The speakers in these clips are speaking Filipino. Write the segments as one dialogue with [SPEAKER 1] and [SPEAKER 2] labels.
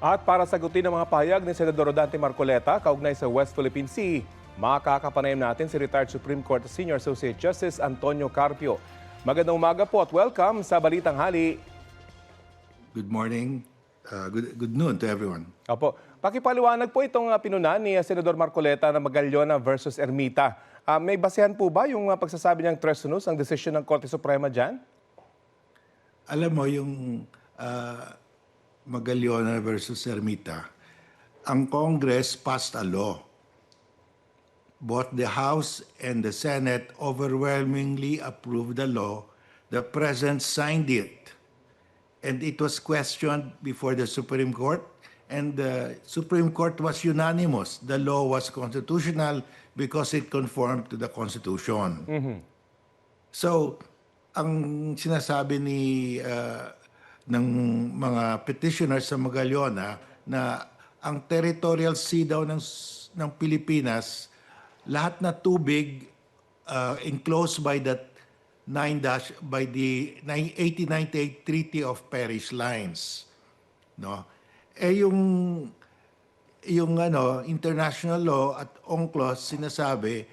[SPEAKER 1] At para sagutin ang mga pahayag ni Senador Rodante Marcoleta kaugnay sa West Philippine Sea, makakapanayam natin si retired Supreme Court Senior Associate Justice Antonio Carpio. Magandang umaga po at welcome sa Balitang Hali.
[SPEAKER 2] Good morning. Good noon to everyone.
[SPEAKER 1] Opo, pakipaliwanag po itong pinunan ni Senador Marcoleta na Magallona versus Ermita. May basehan po ba yung pagsasabi niyang tres unos ang desisyon ng Korte Suprema dyan?
[SPEAKER 2] Alam mo yung Magallona versus Ermita, ang Congress passed a law. Both the House and the Senate overwhelmingly approved the law. The President signed it. And it was questioned before the Supreme Court. And the Supreme Court was unanimous. The law was constitutional because it conformed to the Constitution. So, ang sinasabi ng mga petitioners sa Magallona na ang territorial sea daw ng Pilipinas, lahat na tubig enclosed by the 1898 Treaty of Paris Lines, no? Yung international law at UNCLOS sinasabi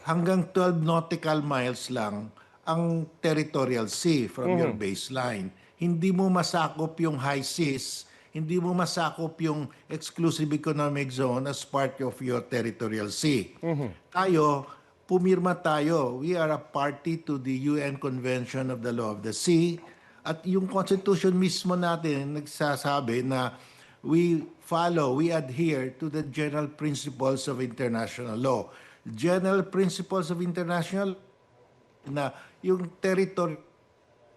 [SPEAKER 2] hanggang 12 nautical miles lang ang territorial sea from your baseline. Hindi mo masakop yung high seas, hindi mo masakop yung exclusive economic zone as part of your territorial sea. Pumirma tayo. We are a party to the UN Convention of the Law of the Sea. At yung Constitution mismo natin nagsasabi na we adhere to the general principles of international law. General principles of international na yung territory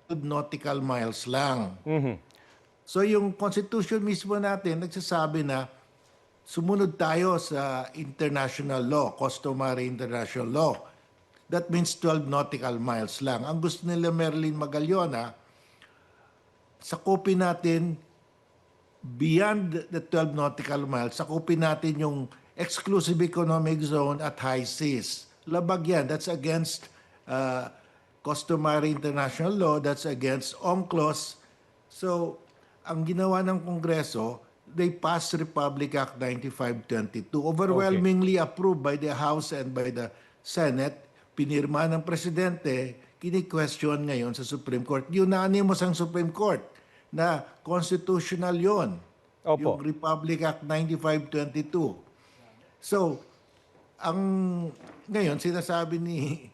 [SPEAKER 2] nautical miles lang. So yung Constitution mismo natin nagsasabi na sumunod tayo sa international law, customary international law. That means 12 nautical miles lang. Ang gusto nila Marilyn Magallona, sakupin natin beyond the 12 nautical miles, sakupin natin yung exclusive economic zone at high seas. Labag yan. That's against customary international law. That's against UNCLOS. So, ang ginawa ng Kongreso, they passed Republic Act 9522, overwhelmingly approved by the House and by the Senate. Pinirma ng Presidente, kini-question ngayon sa Supreme Court. Unanimous ang Supreme Court na constitutional yon, yung Republic Act 9522. So, ngayon sinasabi ni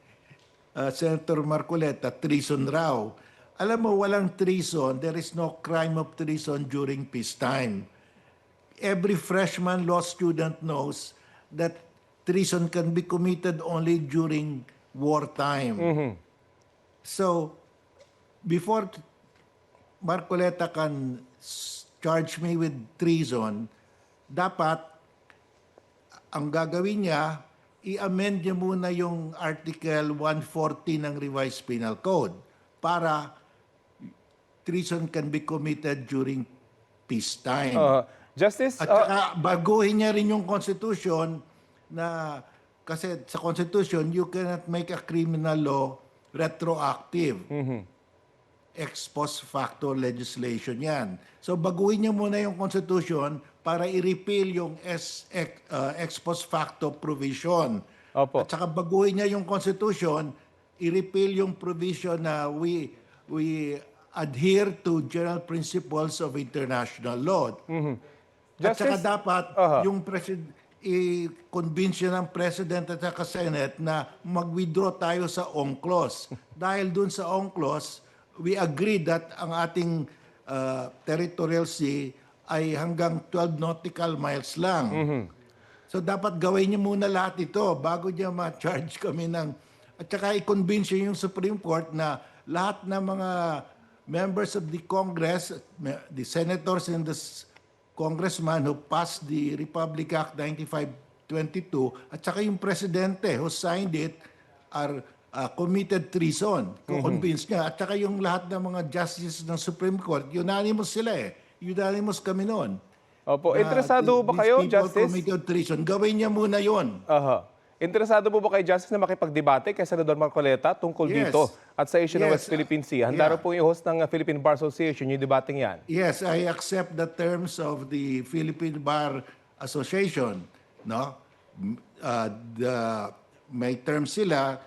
[SPEAKER 2] Senator Marcoleta, treason raw. Alam mo, walang treason. There is no crime of treason during peacetime. Every freshman law student knows that treason can be committed only during wartime. So, before Marcoleta can charge me with treason, dapat ang gagawin niya, i-amend niya muna yung Article 140 ng Revised Penal Code para treason can be committed during peacetime.
[SPEAKER 1] Justice,
[SPEAKER 2] At saka baguhin niya rin yung Constitution na kasi sa Constitution, you cannot make a criminal law retroactive. Ex post facto legislation yan. So baguhin niya muna yung Constitution para i-repeal yung ex post facto provision. At saka baguhin niya yung Constitution, i-repeal yung provision na we adhere to general principles of international law. At saka dapat yung i-convince ng President at saka Senate na mag-withdraw tayo sa UNCLOS. Dahil dun sa UNCLOS, we agree that ang ating territorial sea ay hanggang 12 nautical miles lang. So dapat gawin niyo muna lahat ito bago niya ma-charge kami ng... At saka i-convince yung Supreme Court na lahat ng mga members of the Congress, the senators and the congressman who passed the Republic Act 9522 at saka yung presidente who signed it are committed treason. Convince niya. At saka yung lahat ng mga justices ng Supreme Court, unanimous sila eh. Unanimous kami noon.
[SPEAKER 1] Opo, interesado ba kayo,
[SPEAKER 2] these people
[SPEAKER 1] Justice?
[SPEAKER 2] committed treason. Gawin niya muna yun.
[SPEAKER 1] Interesado po ba kay Justice na makipagdebate kay Senador Marcoleta tungkol
[SPEAKER 2] Yes.
[SPEAKER 1] dito at sa issue ng
[SPEAKER 2] Yes.
[SPEAKER 1] West Philippine Sea? Handa
[SPEAKER 2] Yeah.
[SPEAKER 1] raw po yung host ng Philippine Bar Association yung debating yan.
[SPEAKER 2] Yes, I accept the terms of the Philippine Bar Association, no? May terms sila,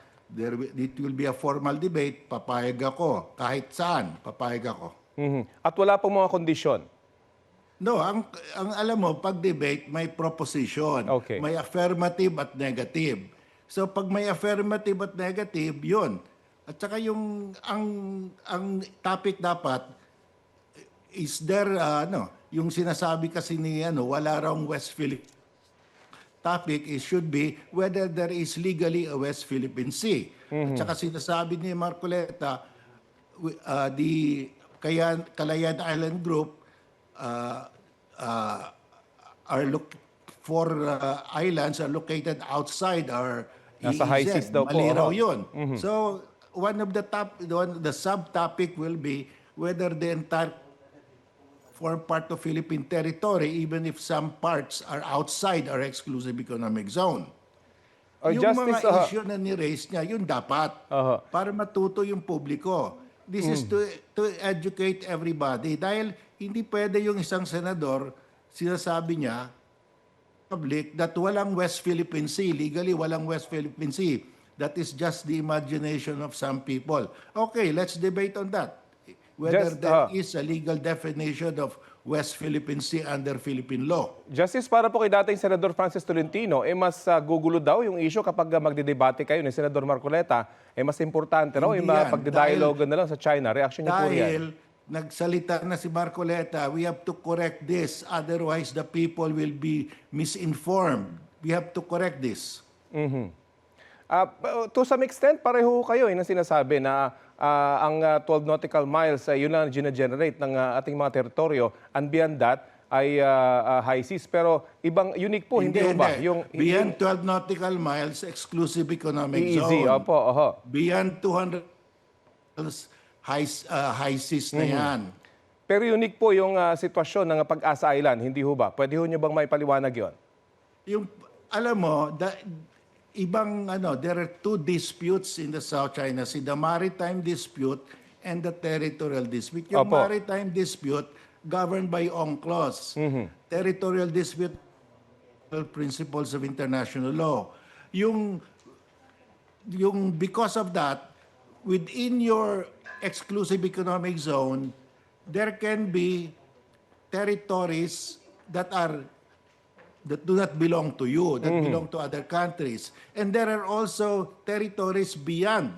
[SPEAKER 2] it will be a formal debate, papayag ako. Kahit saan, papayag ako.
[SPEAKER 1] At wala pong mga kondisyon.
[SPEAKER 2] No, ang alam mo, pag debate, may proposition.
[SPEAKER 1] Okay.
[SPEAKER 2] May affirmative at negative. So pag may affirmative at negative, yun. At saka ang topic dapat is there yung sinasabi kasi ni wala raw West Philippine. Topic is should be whether there is legally a West Philippine Sea. At saka sinasabi ni Marcoleta the Calayan Island Group are for islands are located outside our
[SPEAKER 1] Nasa high
[SPEAKER 2] EEZ.
[SPEAKER 1] seas daw po,
[SPEAKER 2] Mali raw
[SPEAKER 1] oho.
[SPEAKER 2] yun. So one of the subtopic will be whether the entire form part of Philippine territory even if some parts are outside our exclusive economic zone. Yung
[SPEAKER 1] Justice,
[SPEAKER 2] mga issue na ni-raise niya, yun dapat.
[SPEAKER 1] Aha.
[SPEAKER 2] Para matuto yung publiko. This is to educate everybody. Dahil hindi pwede yung isang senador, sinasabi niya, public, that walang West Philippine Sea. Legally, walang West Philippine Sea. That is just the imagination of some people. Okay, let's debate on that. Whether there is a legal definition of West Philippine Sea under Philippine law.
[SPEAKER 1] Justice, para po kay dating Senador Francis Tolentino, mas gugulo daw yung issue kapag magdidebate kayo ni Senador Marcoleta, mas importante raw yung
[SPEAKER 2] Hindi yan.
[SPEAKER 1] pagdidialogan na lang sa China. Reaction niyo po riyan.
[SPEAKER 2] Dahil nagsalita na si Marcoleta, we have to correct this, otherwise the people will be misinformed. We have to correct this.
[SPEAKER 1] To some extent, pareho kayo na sinasabi na ang 12 nautical miles, yun lang gina-generate ng ating mga teritoryo. And beyond that, ay high seas. Pero ibang unique po, hindi ba? Yung
[SPEAKER 2] Beyond 12 nautical miles, exclusive economic
[SPEAKER 1] easy,
[SPEAKER 2] zone.
[SPEAKER 1] opo, oho.
[SPEAKER 2] Beyond 200 miles, high seas na yan.
[SPEAKER 1] Pero unique po yung sitwasyon ng Pag-asa Island, hindi ho ba? Pwede ho nyo bang maipaliwanag yon?
[SPEAKER 2] Yung, alam mo, there are two disputes in the South China Sea, the maritime dispute and the territorial dispute. Yung
[SPEAKER 1] Opo.
[SPEAKER 2] maritime dispute governed by UNCLOS. Territorial dispute principles of international law. Yung because of that, within your exclusive economic zone, there can be territories that do not belong to you, that belong to other countries. And there are also territories beyond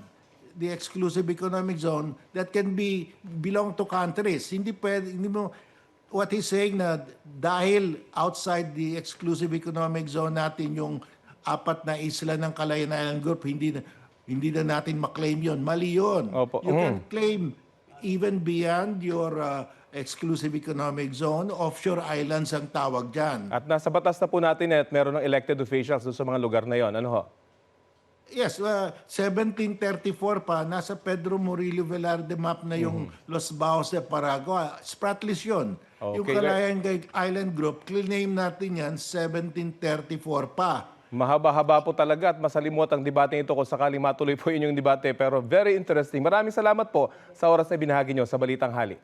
[SPEAKER 2] the exclusive economic zone that can belong to countries. Hindi mo, what he's saying na dahil outside the exclusive economic zone natin yung 4 na isla ng Calayan Island Group, hindi na natin maklaim yon. Mali yun.
[SPEAKER 1] Opo.
[SPEAKER 2] You can claim even beyond your exclusive economic zone, offshore islands ang tawag dyan.
[SPEAKER 1] At nasa batas na po natin at meron ng elected officials doon sa mga lugar na yon. Ano ho?
[SPEAKER 2] Yes, 1734 pa, nasa Pedro Murillo Velarde map na yung Los Baos de Paragua. Spratlys yun. Yung
[SPEAKER 1] Okay,
[SPEAKER 2] Calayan Island Group, claim natin yan, 1734 pa.
[SPEAKER 1] Mahaba-haba po talaga at masalimot ang debate ito kung sakaling matuloy po inyong debate. Pero very interesting. Maraming salamat po sa oras na binahagi nyo sa Balitang Hali.